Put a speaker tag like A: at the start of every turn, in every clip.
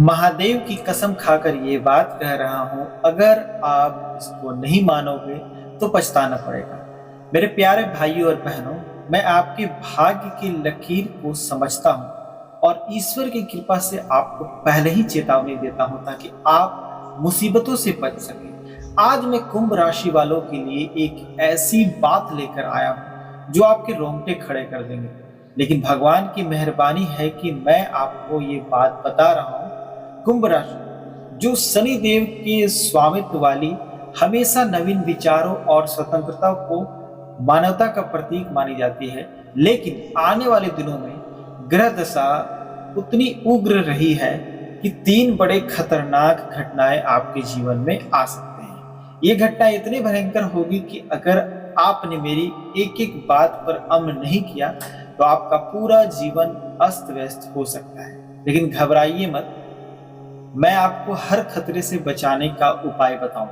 A: महादेव की कसम खाकर ये बात कह रहा हूं, अगर आप इसको नहीं मानोगे तो पछताना पड़ेगा। मेरे प्यारे भाइयों और बहनों, मैं आपके भाग्य की लकीर को समझता हूं और ईश्वर की कृपा से आपको पहले ही चेतावनी देता हूं ताकि आप मुसीबतों से बच सकें। आज मैं कुंभ राशि वालों के लिए एक ऐसी बात लेकर आया हूं जो आपके रोंगटे खड़े कर देंगे। लेकिन भगवान की मेहरबानी है कि मैं आपको ये बात बता रहा हूं। कुंभ राशि जो शनि देव के स्वामित्व वाली, हमेशा नवीन विचारों और स्वतंत्रता को मानवता का प्रतीक मानी जाती है, लेकिन आने वाले दिनों में ग्रह दशा उतनी उग्र रही है कि तीन बड़े खतरनाक घटनाएं आपके जीवन में आ सकते हैं। ये घटना इतनी भयंकर होगी कि अगर आपने मेरी एक एक बात पर अमल नहीं किया तो आपका पूरा जीवन अस्त व्यस्त हो सकता है। लेकिन घबराइए मत, मैं आपको हर खतरे से बचाने का उपाय बताऊं।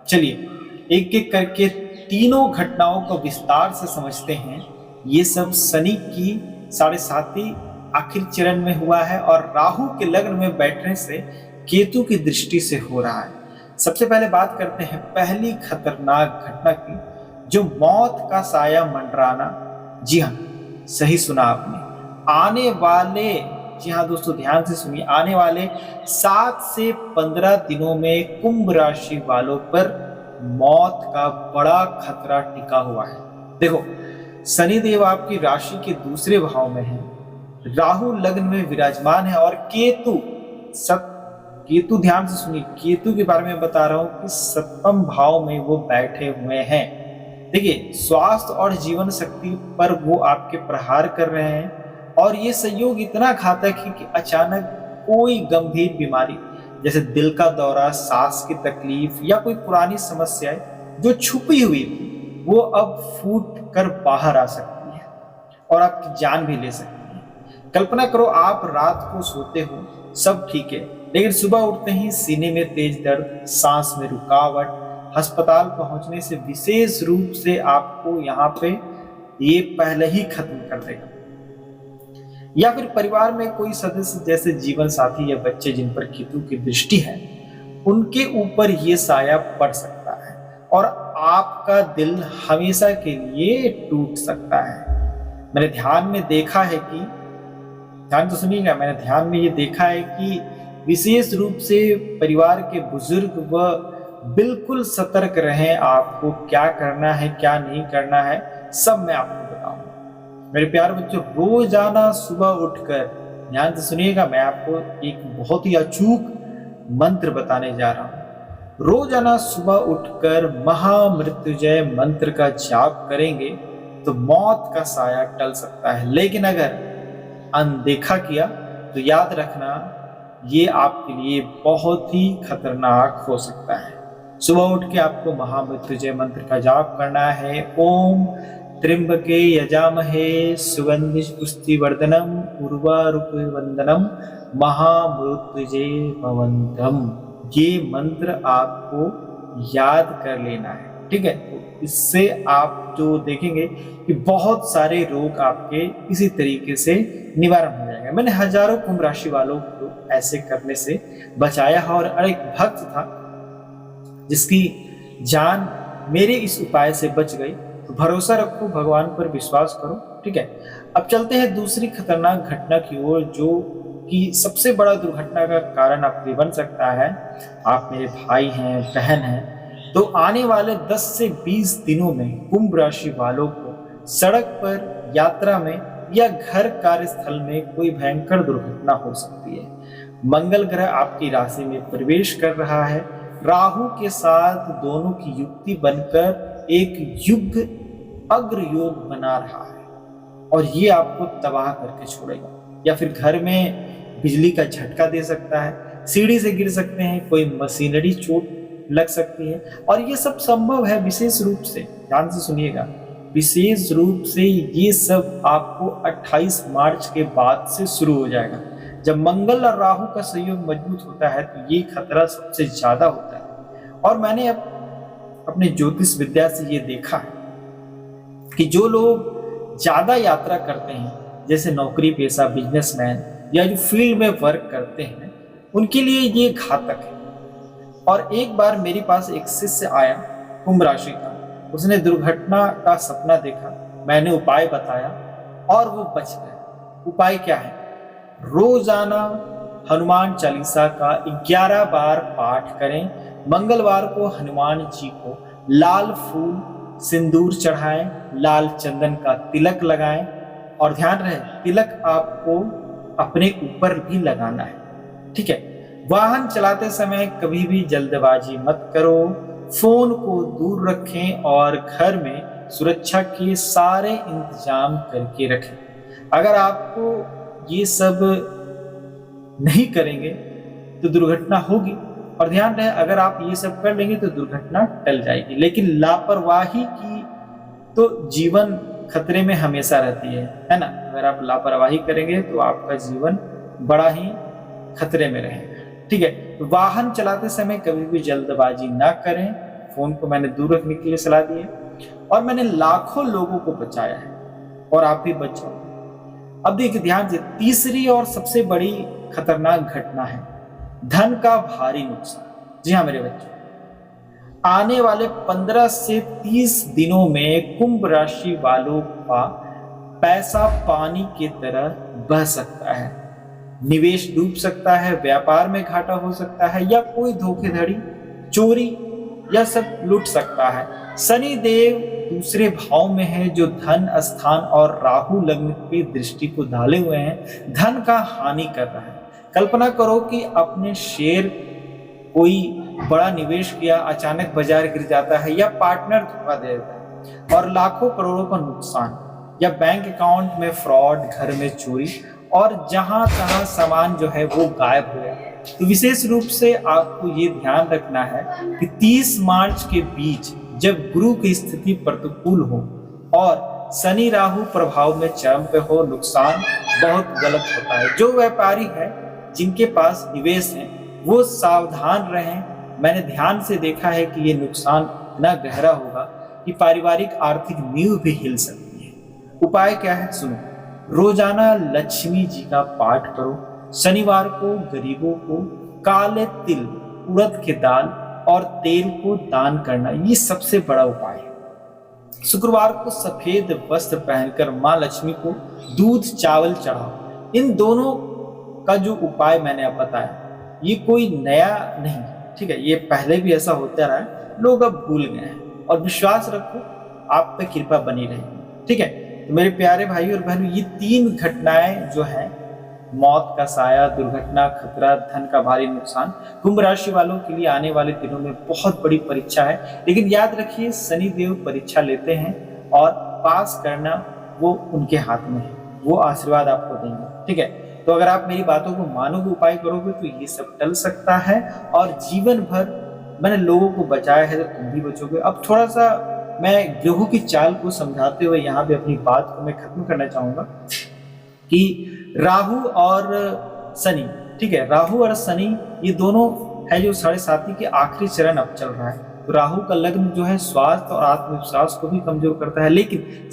A: चलिए एक एक करके तीनों घटनाओं को विस्तार से समझते हैं। ये सब शनि की 7.5 आखिर चरण में हुआ है और राहु के लग्न में बैठने से केतु की दृष्टि से हो रहा है। सबसे पहले बात करते हैं पहली खतरनाक घटना की, जो मौत का साया मंडराना। जी हाँ, सही सुना आपने। आने वाले जी हाँ दोस्तों, ध्यान से सुनिए, आने वाले 7 से 15 दिनों में कुंभ राशि वालों पर मौत का बड़ा खतरा टिका हुआ है। देखो, शनि देव आपकी राशि के दूसरे भाव में है, राहु लग्न में विराजमान है और केतु ध्यान से सुनिए, केतु के बारे में बता रहा हूं कि 7वें भाव में वो बैठे हुए हैं। देखिए, स्वास्थ्य और जीवन शक्ति पर वो आपके प्रहार कर रहे हैं और ये संयोग इतना घातक है कि अचानक कोई गंभीर बीमारी जैसे दिल का दौरा, सांस की तकलीफ या कोई पुरानी समस्याएं जो छुपी हुई थी वो अब फूट कर बाहर आ सकती है और आपकी जान भी ले सकती है। कल्पना करो, आप रात को सोते हो, सब ठीक है, लेकिन सुबह उठते ही सीने में तेज दर्द, सांस में रुकावट, अस्पताल पहुंचने से विशेष रूप से आपको यहाँ पे ये पहले ही खत्म कर देगा। या फिर परिवार में कोई सदस्य जैसे जीवन साथी या बच्चे जिन पर केतु की दृष्टि है, उनके ऊपर ये साया पड़ सकता है और आपका दिल हमेशा के लिए टूट सकता है। मैंने ध्यान में देखा है कि ध्यान तो सुनिएगा, मैंने ध्यान में ये देखा है कि विशेष रूप से परिवार के बुजुर्ग व बिल्कुल सतर्क रहें। आपको क्या करना है, क्या नहीं करना है, सब मैं आपको बताऊंगा। मेरे प्यारे बच्चों, रोजाना सुबह उठकर, ध्यान से सुनिएगा, मैं आपको एक बहुत ही अचूक मंत्र बताने जा रहा हूं। रोजाना सुबह उठकर महामृत्युंजय मंत्र का जाप करेंगे तो मौत का साया टल सकता है, लेकिन अगर अनदेखा किया तो याद रखना, ये आपके लिए बहुत ही खतरनाक हो सकता है। सुबह उठ के आपको महामृत्युंजय मंत्र का जाप करना है। ओम त्र्यंबके यजामहे सुगंधि पुष्टिवर्धनम उर्वारुकवंदनम महामृत्युंजय भवन्तम। ये मंत्र आपको याद कर लेना है, ठीक है? तो इससे आप जो देखेंगे कि बहुत सारे रोग आपके इसी तरीके से निवारण हो जाएगा। मैंने हजारों कुंभ राशि वालों को ऐसे करने से बचाया है और एक भक्त था जिसकी जान मेरे इस उपाय से बच गई। तो भरोसा रखो, भगवान पर विश्वास करो, ठीक है? अब चलते हैं दूसरी खतरनाक घटना की ओर, जो कि सबसे बड़ा दुर्घटना का कारण आपके बन सकता है। आप मेरे भाई हैं, बहन हैं, तो आने वाले 10 से 20 दिनों में कुंभ राशि वालों को सड़क पर, यात्रा में या घर कार्यस्थल में कोई भयंकर दुर्घटना हो सकती है। मंगल ग्रह आपकी राशि में प्रवेश कर रहा है, राहु के साथ दोनों की युक्ति बनकर एक युग अग्र योग बना रहा है और ये आपको तबाह करके छोड़ेगा। या फिर घर में बिजली का झटका दे सकता है, सीढ़ी से गिर सकते हैं, कोई मशीनरी चोट लग सकती है और ये सब संभव है विशेष रूप से, ध्यान से सुनिएगा, विशेष रूप से ये सब आपको 28 मार्च के बाद से शुरू हो जाएगा। जब मंगल और राहु का संयोग मजबूत होता है तो ये खतरा सबसे ज्यादा होता है। और मैंने अपने ज्योतिष विद्या से ये देखा है कि जो लोग ज्यादा यात्रा करते हैं, जैसे नौकरी पेशा, बिजनेसमैन या जो फील्ड में वर्क करते हैं, उनके लिए ये घातक है। और एक बार मेरे पास एक शिष्य आया, कुंभ राशि का। उसने दुर्घटना का सपना देखा, मैंने उपाय बताया और वो बच गया। उपाय क्या है? रोजाना हनुमान चालीसा का 11 बार पाठ करें। मंगलवार को हनुमान जी को लाल फूल सिंदूर चढ़ाएं, लाल चंदन का तिलक लगाएं। और ध्यान रहे, तिलक आपको अपने ऊपर भी लगाना है, ठीक है। वाहन चलाते समय कभी भी जल्दबाजी मत करो। फोन को दूर रखें और घर में सुरक्षा के सारे इंतजाम करके रखें। अगर आपको ये सब नहीं करेंगे तो दुर्घटना होगी। और ध्यान रहे, अगर आप ये सब कर लेंगे तो दुर्घटना टल जाएगी। लेकिन लापरवाही की तो जीवन खतरे में हमेशा रहती है ना। अगर आप लापरवाही करेंगे तो आपका जीवन बड़ा ही खतरे में रहेगा, ठीक है। तो वाहन चलाते समय कभी भी जल्दबाजी ना करें। फोन को मैंने दूर रखने के लिए सलाह दी है और मैंने लाखों लोगों को बचाया है और आप भी बच जाओ। अब देखिए ध्यान से, तीसरी और सबसे बड़ी खतरनाक घटना है धन का भारी नुकसान। जी हाँ मेरे बच्चों, आने वाले 15 से 30 दिनों में कुंभ राशि वालों का पैसा पानी की तरह बह सकता है। निवेश डूब सकता है, व्यापार में घाटा हो सकता है, या कोई धोखाधड़ी, चोरी या सब लूट सकता है। शनि देव दूसरे भाव में है जो धन स्थान और राहु लग्न की दृष्टि को डाले हुए हैं, धन का हानि कर रहा है। कल्पना करो कि अपने शेयर कोई बड़ा निवेश किया, अचानक बाजार गिर जाता है या पार्टनर धोखा दे देता है और लाखों करोड़ों का नुकसान, या बैंक अकाउंट में फ्रॉड, घर में चोरी और जहां तहां सामान जो है वो गायब हो गया। तो विशेष रूप से आपको ये ध्यान रखना है कि 30 मार्च के बीच जब गुरु की स्थिति प्रतिकूल हो और शनि राहु प्रभाव में चरम पे हो, नुकसान बहुत गलत होता है। जो व्यापारी है जिनके पास निवेश है वो सावधान रहें। मैंने ध्यान से देखा है कि ये नुकसान इतना गहरा होगा कि पारिवारिक आर्थिक नींव भी हिल सकती है। उपाय क्या है सुनो, रोजाना लक्ष्मी जी का पाठ करो। शनिवार को गरीबों को काले तिल, उड़द के दाल और तेल को दान करना, ये सबसे बड़ा उपाय है। शुक्रवार को सफेद वस्त्र पहनकर माँ लक्ष्मी को दूध चावल चढ़ाओ। इन दोनों का जो उपाय मैंने अब बताया ये कोई नया नहीं, ठीक है। ये पहले भी ऐसा होता रहा है, लोग अब भूल गए हैं। और विश्वास रखो, आप पे कृपा बनी रहेगी, ठीक है। तो मेरे प्यारे भाई और बहनों, ये 3 घटनाएं जो है, मौत का साया, दुर्घटना, खतरा, धन का भारी नुकसान, कुंभ राशि वालों के लिए आने वाले दिनों में बहुत बड़ी परीक्षा है। लेकिन याद रखिए, शनि देव परीक्षा लेते हैं और पास करना वो उनके हाथ में है, वो आशीर्वाद आपको देंगे, ठीक है। तो अगर आप मेरी बातों को मानोगे, उपाय करोगे तो ये सब टल सकता है और जीवन भर मैंने लोगों को बचाया है तो तुम भी बचोगे। अब थोड़ा सा मैं ग्रहों की चाल को समझाते हुए यहाँ पे अपनी बात को मैं खत्म करना चाहूंगा कि राहु और शनि, ठीक है, राहु और शनि ये दोनों है जो 7.5 के आखिरी चरण अब चल रहा है। तो राहु का लग्न जो है स्वास्थ्य और आत्मविश्वास को भी कमजोर करता है, लेकिन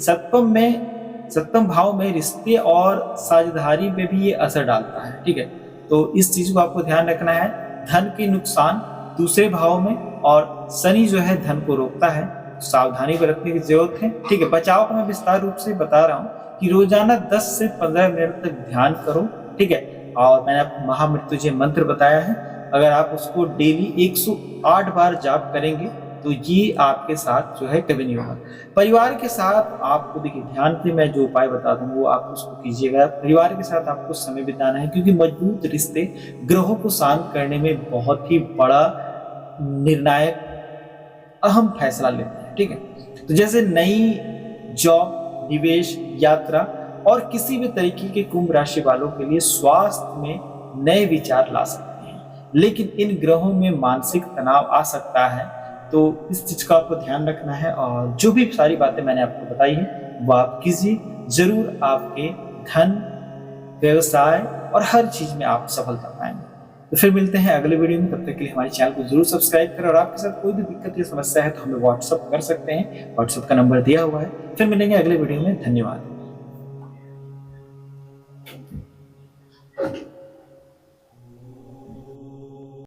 A: सप्तम भाव में रिश्ते और साझेदारी पे भी ये असर डालता है, ठीक है। तो इस चीज को आपको ध्यान रखना है। धन के नुकसान दूसरे भाव में, और शनि जो है धन को रोकता है, सावधानी बरतने की जरूरत है, ठीक है। बचाव को मैं विस्तार रूप से बता रहा हूँ कि रोजाना 10 से 15 मिनट तक ध्यान करो, ठीक है। और मैंने आपको महामृत्युंजय मंत्र बताया है, अगर आप उसको डेली 108 बार जाप करेंगे तो ये आपके साथ जो है कभी नहीं होगा। परिवार के साथ आपको देखिए, ध्यान से मैं जो उपाय बताता हूँ वो आप उसको कीजिएगा। परिवार के साथ आपको समय बिताना है, क्योंकि मजबूत रिश्ते ग्रहों को शांत करने में बहुत ही बड़ा निर्णायक अहम फैसला लेते हैं, ठीक है। तो जैसे नई जॉब, निवेश, यात्रा और किसी भी तरीके के कुंभ राशि वालों के लिए स्वास्थ्य में नए विचार ला सकते हैं, लेकिन इन ग्रहों में मानसिक तनाव आ सकता है। तो इस चीज का आपको ध्यान रखना है और जो भी सारी बातें मैंने आपको बताई है वो आप कीजिए, जरूर आपके धन, व्यवसाय और हर चीज में आप सफलता पाएंगे। तो फिर मिलते हैं अगले वीडियो में, तब तक के लिए हमारे चैनल को जरूर सब्सक्राइब करें और आपके साथ कोई भी दिक्कत या समस्या है तो हमें व्हाट्सअप कर सकते हैं, व्हाट्सअप का नंबर दिया हुआ है। फिर मिलेंगे अगले वीडियो में, धन्यवाद।